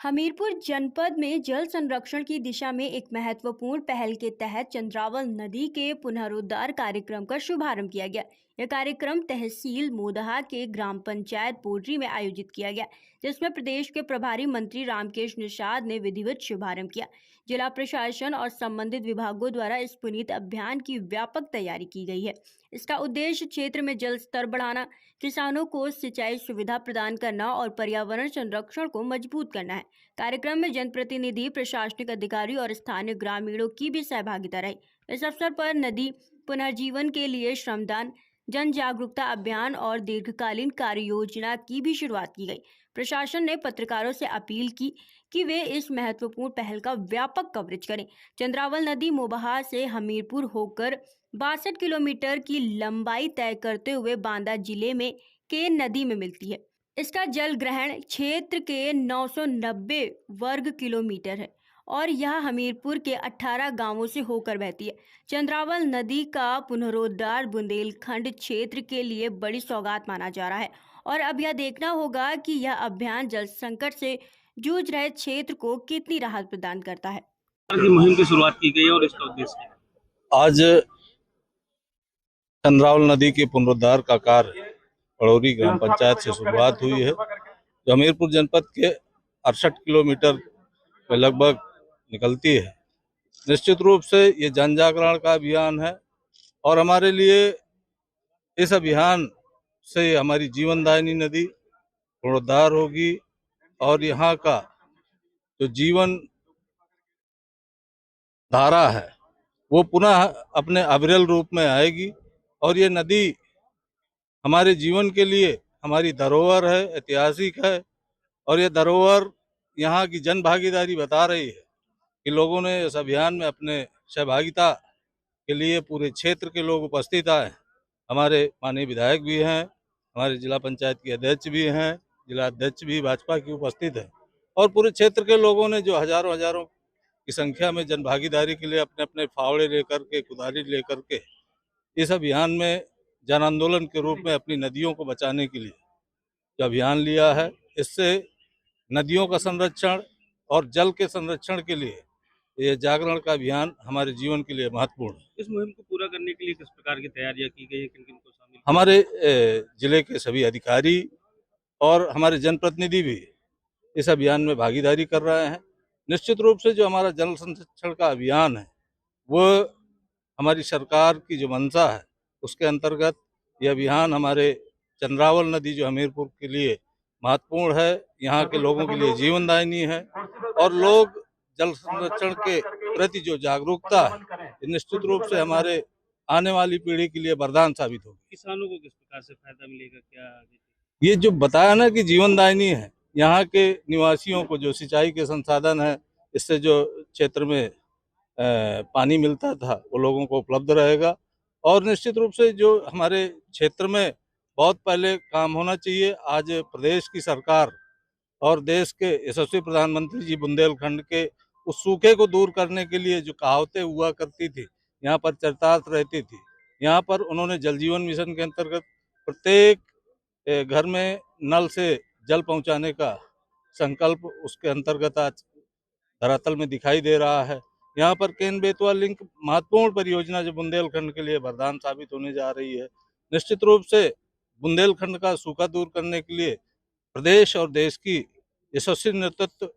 हमीरपुर जनपद में जल संरक्षण की दिशा में एक महत्वपूर्ण पहल के तहत चंद्रावल नदी के पुनरुद्धार कार्यक्रम का शुभारंभ किया गया। यह कार्यक्रम तहसील मोदहा के ग्राम पंचायत पोडरी में आयोजित किया गया, जिसमें प्रदेश के प्रभारी मंत्री रामकेश निषाद ने विधिवत शुभारंभ किया। जिला प्रशासन और संबंधित विभागों द्वारा इस पुनीत अभियान की व्यापक तैयारी की गई है। इसका उद्देश्य क्षेत्र में जल स्तर बढ़ाना, किसानों को सिंचाई सुविधा प्रदान करना और पर्यावरण संरक्षण को मजबूत करना है। कार्यक्रम में जनप्रतिनिधि, प्रशासनिक अधिकारी और स्थानीय ग्रामीणों की भी सहभागिता रही। इस अवसर पर नदी पुनर्जीवन के लिए श्रमदान, जन जागरूकता अभियान और दीर्घकालीन कार्य योजना की भी शुरुआत की गई। प्रशासन ने पत्रकारों से अपील की कि वे इस महत्वपूर्ण पहल का व्यापक कवरेज करें। चंद्रावल नदी मोबहा से हमीरपुर होकर 62 किलोमीटर की लंबाई तय करते हुए बांदा जिले में केन नदी में मिलती है। इसका जल ग्रहण क्षेत्र के 990 वर्ग किलोमीटर है और यह हमीरपुर के 18 गांवों से होकर बहती है। चंद्रावल नदी का पुनरुद्धार बुंदेलखंड क्षेत्र के लिए बड़ी सौगात माना जा रहा है और अब यह देखना होगा कि यह अभियान जल संकट से जूझ रहे क्षेत्र को कितनी राहत प्रदान करता है। की मुहिम की शुरुआत की गई है और इसका उद्देश्य क्या है? आज चंद्रावल नदी के पुनरुद्धार का कार्य पड़ौरी ग्राम पंचायत से शुरुआत हुई है, जो हमीरपुर जनपद के 68 किलोमीटर में लगभग निकलती है। निश्चित रूप से ये जन जागरण का अभियान है और हमारे लिए इस अभियान से हमारी जीवनदायिनी नदी पुनरुद्धार होगी और यहाँ का जो जीवन धारा है वो पुनः अपने अविरल रूप में आएगी और ये नदी हमारे जीवन के लिए हमारी धरोहर है, ऐतिहासिक है। और ये धरोहर यहाँ की जन भागीदारी बता रही है कि लोगों ने इस अभियान में अपने सहभागिता के लिए पूरे क्षेत्र के लोग उपस्थित आए। हमारे माननीय विधायक भी हैं, हमारे जिला पंचायत के अध्यक्ष भी हैं, जिला अध्यक्ष भी भाजपा की उपस्थित है और पूरे क्षेत्र के लोगों ने जो हजारों की संख्या में जन भागीदारी के लिए अपने अपने फावड़े लेकर के, कुदारी लेकर के इस अभियान में जन आंदोलन के रूप में अपनी नदियों को बचाने के लिए जो अभियान लिया है, इससे नदियों का संरक्षण और जल के संरक्षण के लिए ये जागरण का अभियान हमारे जीवन के लिए महत्वपूर्ण है। इस मुहिम को पूरा करने के लिए किस प्रकार की तैयारियां की गई है, किन किन को शामिल? हमारे जिले के सभी अधिकारी और हमारे जनप्रतिनिधि भी इस अभियान में भागीदारी कर रहे हैं। निश्चित रूप से जो हमारा जल संरक्षण का अभियान है वो हमारी सरकार की जो मंशा है उसके अंतर्गत ये अभियान हमारे चंद्रावल नदी जो हमीरपुर के लिए महत्वपूर्ण है, यहाँ के लोगों के लिए जीवनदायिनी है और लोग जल संरक्षण के प्रति जो जागरूकता है निश्चित रूप से हमारे आने वाली पीढ़ी के लिए वरदान साबित होगी। किसानों को किस प्रकार से फायदा मिलेगा, क्या ये जो बताया ना कि जीवनदायिनी है, यहाँ के निवासियों को जो सिंचाई के संसाधन है, इससे जो क्षेत्र में पानी मिलता था वो लोगों को उपलब्ध रहेगा और निश्चित रूप से जो हमारे क्षेत्र में बहुत पहले काम होना चाहिए। आज प्रदेश की सरकार और देश के यशस्वी प्रधानमंत्री जी बुंदेलखंड के उस सूखे को दूर करने के लिए जो कहावतें हुआ करती थी, यहाँ पर चरितार्थ रहती थी, यहाँ पर उन्होंने जल जीवन मिशन के अंतर्गत प्रत्येक घर में नल से जल पहुँचाने का संकल्प उसके अंतर्गत आज धरातल में दिखाई दे रहा है। यहाँ पर केन बेतवा लिंक महत्वपूर्ण परियोजना जो बुंदेलखंड के लिए वरदान साबित होने जा रही है। निश्चित रूप से बुंदेलखंड का सूखा दूर करने के लिए प्रदेश और देश की यशस्वी नेतृत्व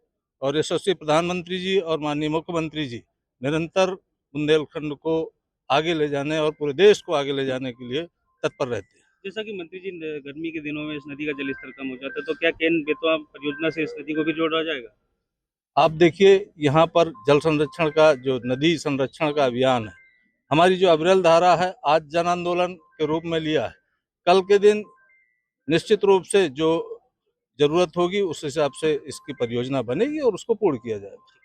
और यशस्वी प्रधानमंत्री जी और माननीय मुख्यमंत्री जी निरंतर बुंदेलखंड को आगे ले जाने और पूरे देश को आगे ले जाने के लिए तत्पर रहते हैं। जैसा कि मंत्री जी, गर्मी के दिनों में इस नदी का जलस्तर कम हो जाता है, तो क्या केन बेतवा परियोजना से इस नदी को भी जोड़ा जाएगा? आप देखिए, यहाँ पर जल संरक्षण का जो नदी संरक्षण का अभियान है, हमारी जो अविरल धारा है, आज जन आंदोलन के रूप में लिया है। कल के दिन निश्चित रूप से जो जरूरत होगी उस हिसाब से इसकी परियोजना बनेगी और उसको पूर्ण किया जाएगा।